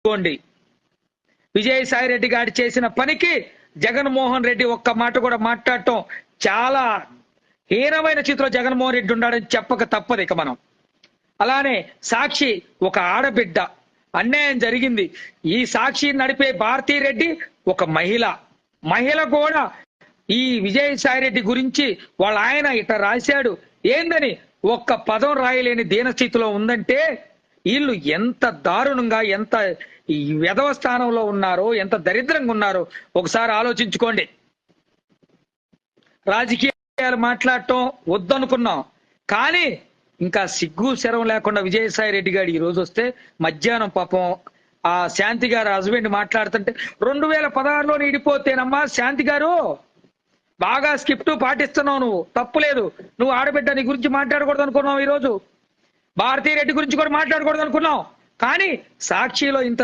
గుర్తుపెట్టుకోండి. విజయసాయి రెడ్డి గారు చేసిన పనికి జగన్మోహన్ రెడ్డి ఒక్క మాట కూడా మాట్లాడటం చాలా హీనమైన స్థితిలో జగన్మోహన్ రెడ్డి ఉన్నాడని చెప్పక తప్పదు. ఇక మనం అలానే సాక్షి ఒక ఆడబిడ్డ, అన్యాయం జరిగింది. ఈ సాక్షి నడిపే భారతీరెడ్డి ఒక మహిళ కూడా ఈ విజయసాయి రెడ్డి గురించి వాళ్ళ ఆయన ఇట రాశాడు ఏందని ఒక్క పదం రాయలేని దీనస్థితిలో ఉందంటే వీళ్ళు ఎంత దారుణంగా, ఎంత వెధవ స్థానంలో ఉన్నారో, ఎంత దరిద్రంగా ఉన్నారో ఒకసారి ఆలోచించుకోండి. రాజకీయాలు మాట్లాడటం వద్దనుకున్నాం, కానీ ఇంకా సిగ్గు శరం లేకుండా విజయసాయి రెడ్డి గారు ఈ రోజు వస్తే మధ్యాహ్నం పాపం ఆ శాంతి గారు హస్బెండ్ మాట్లాడుతుంటే 2016లో ఇడిపోతేనమ్మా శాంతి గారు బాగా స్క్రిప్ట్ పాటిస్తున్నావు, నువ్వు తప్పులేదు, నువ్వు ఆడబిడ్డ నీ గురించి మాట్లాడకూడదు అనుకున్నావు, ఈ రోజు భారతీ రెడ్డి గురించి కూడా మాట్లాడకూడదు అనుకున్నావు, కానీ సాక్షిలో ఇంత